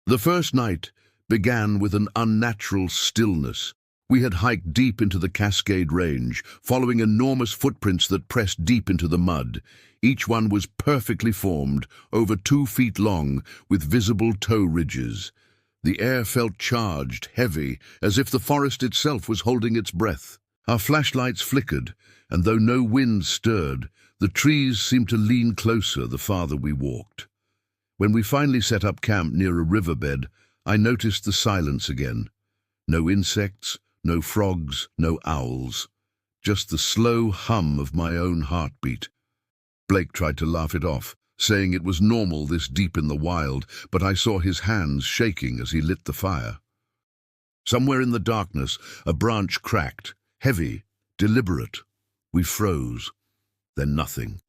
The first night began with an unnatural stillness. We had hiked deep into the Cascade Range, following enormous footprints that pressed deep into the mud. Each one was perfectly formed, over 2 feet long, with visible toe ridges. The air felt charged, heavy, as if the forest itself was holding its breath. Our flashlights flickered, and though no wind stirred, the trees seemed to lean closer the farther we walked. When we finally set up camp near a riverbed, I noticed the silence again. No insects, no frogs, no owls. Just the slow hum of my own heartbeat. Blake tried to laugh it off, saying it was normal this deep in the wild, but I saw his hands shaking as he lit the fire. Somewhere in the darkness, a branch cracked, heavy, deliberate. We froze. Then nothing.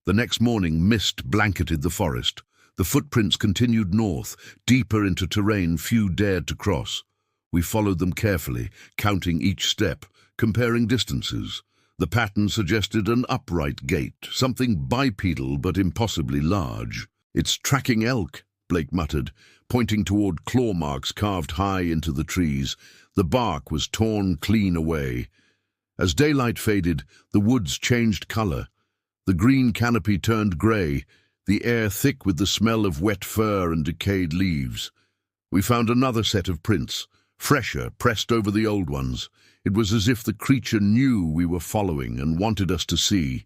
The next morning, mist blanketed the forest. The footprints continued north, deeper into terrain few dared to cross. We followed them carefully, counting each step, comparing distances. The pattern suggested an upright gait, something bipedal but impossibly large. "It's tracking elk," Blake muttered, pointing toward claw marks carved high into the trees. The bark was torn clean away. As daylight faded, the woods changed color. The green canopy turned gray, the air thick with the smell of wet fur and decayed leaves. We found another set of prints, fresher, pressed over the old ones. It was as if the creature knew we were following and wanted us to see.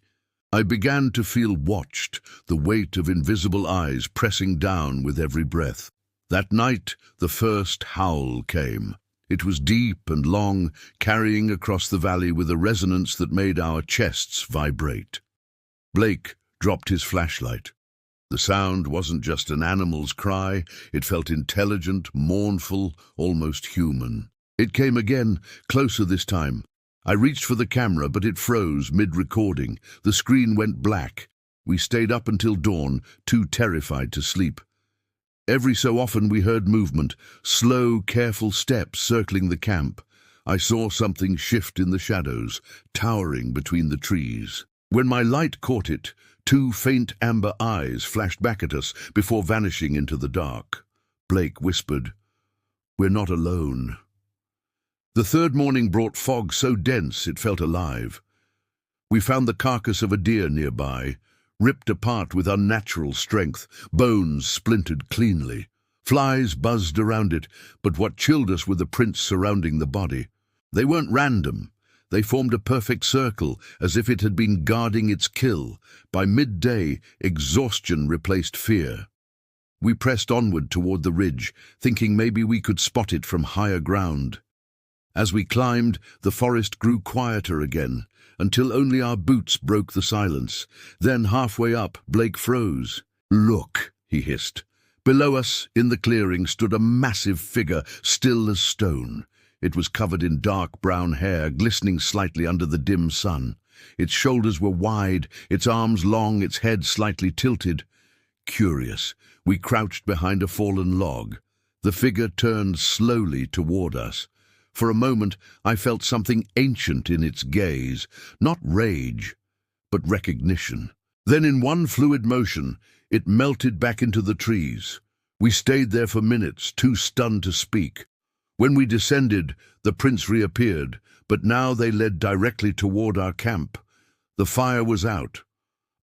I began to feel watched, the weight of invisible eyes pressing down with every breath. That night, the first howl came. It was deep and long, carrying across the valley with a resonance that made our chests vibrate. Blake dropped his flashlight. The sound wasn't just an animal's cry, it felt intelligent, mournful, almost human. It came again, closer this time. I reached for the camera, but it froze mid-recording. The screen went black. We stayed up until dawn, too terrified to sleep. Every so often we heard movement, slow, careful steps circling the camp. I saw something shift in the shadows, towering between the trees. When my light caught it, 2 faint amber eyes flashed back at us before vanishing into the dark. Blake whispered, "We're not alone." The third morning brought fog so dense it felt alive. We found the carcass of a deer nearby, ripped apart with unnatural strength, bones splintered cleanly. Flies buzzed around it, but what chilled us were the prints surrounding the body. They weren't random. They formed a perfect circle, as if it had been guarding its kill. By midday, exhaustion replaced fear. We pressed onward toward the ridge, thinking maybe we could spot it from higher ground. As we climbed, the forest grew quieter again, until only our boots broke the silence. Then, halfway up, Blake froze. "Look," he hissed. Below us, in the clearing, stood a massive figure, still as stone. It was covered in dark brown hair, glistening slightly under the dim sun. Its shoulders were wide, its arms long, its head slightly tilted. Curious, we crouched behind a fallen log. The figure turned slowly toward us. For a moment, I felt something ancient in its gaze, not rage, but recognition. Then in one fluid motion, it melted back into the trees. We stayed there for minutes, too stunned to speak. When we descended, the prints reappeared, but now they led directly toward our camp. The fire was out.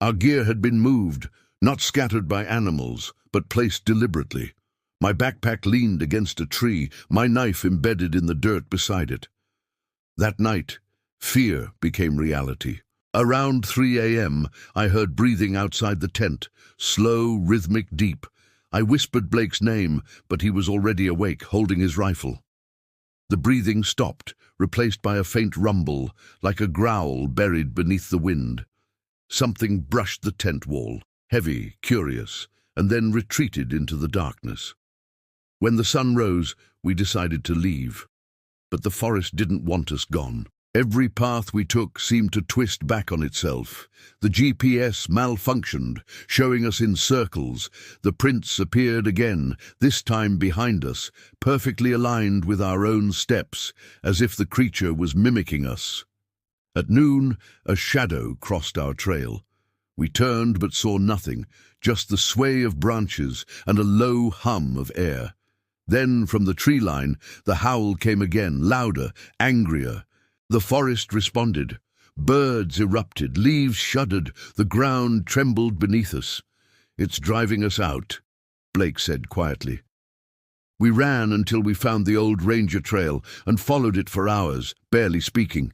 Our gear had been moved, not scattered by animals, but placed deliberately. My backpack leaned against a tree, my knife embedded in the dirt beside it. That night, fear became reality. Around 3 a.m., I heard breathing outside the tent, slow, rhythmic, deep. I whispered Blake's name, but he was already awake, holding his rifle. The breathing stopped, replaced by a faint rumble, like a growl buried beneath the wind. Something brushed the tent wall, heavy, curious, and then retreated into the darkness. When the sun rose, we decided to leave. But the forest didn't want us gone. Every path we took seemed to twist back on itself. The GPS malfunctioned, showing us in circles. The prints appeared again, this time behind us, perfectly aligned with our own steps, as if the creature was mimicking us. At noon, a shadow crossed our trail. We turned but saw nothing, just the sway of branches and a low hum of air. Then, from the tree line, the howl came again, louder, angrier. The forest responded. Birds erupted, leaves shuddered, the ground trembled beneath us. "It's driving us out," Blake said quietly. We ran until we found the old ranger trail and followed it for hours, barely speaking.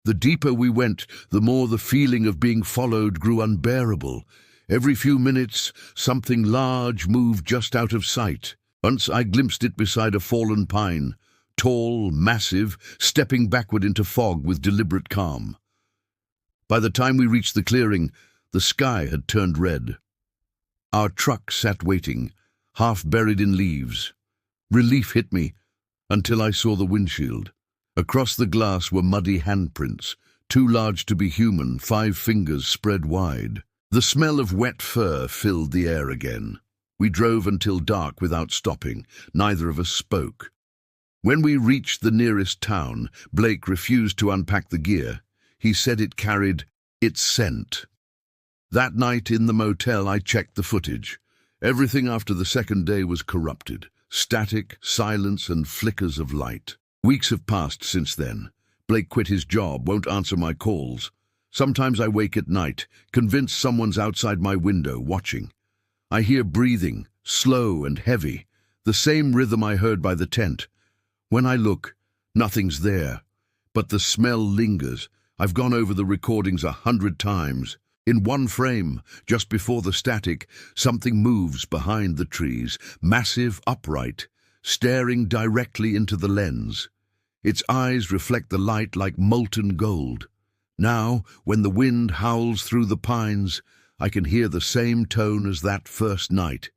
The deeper we went, the more the feeling of being followed grew unbearable. Every few minutes, something large moved just out of sight. Once I glimpsed it beside a fallen pine, tall, massive, stepping backward into fog with deliberate calm. By the time we reached the clearing, the sky had turned red. Our truck sat waiting, half buried in leaves. Relief hit me until I saw the windshield. Across the glass were muddy handprints, too large to be human, 5 fingers spread wide. The smell of wet fur filled the air again. We drove until dark without stopping. Neither of us spoke. When we reached the nearest town, Blake refused to unpack the gear. He said it carried its scent. That night in the motel, I checked the footage. Everything after the second day was corrupted. Static, silence, and flickers of light. Weeks have passed since then. Blake quit his job, won't answer my calls. Sometimes I wake at night, convinced someone's outside my window, watching. I hear breathing, slow and heavy, the same rhythm I heard by the tent. When I look, nothing's there. But the smell lingers. I've gone over the recordings 100 times. In one frame, just before the static, something moves behind the trees, massive, upright, staring directly into the lens. Its eyes reflect the light like molten gold. Now, when the wind howls through the pines, I can hear the same tone as that first night.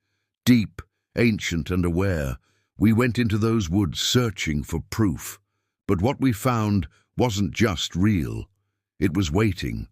Deep, ancient and aware, we went into those woods searching for proof. But what we found wasn't just real. It was waiting,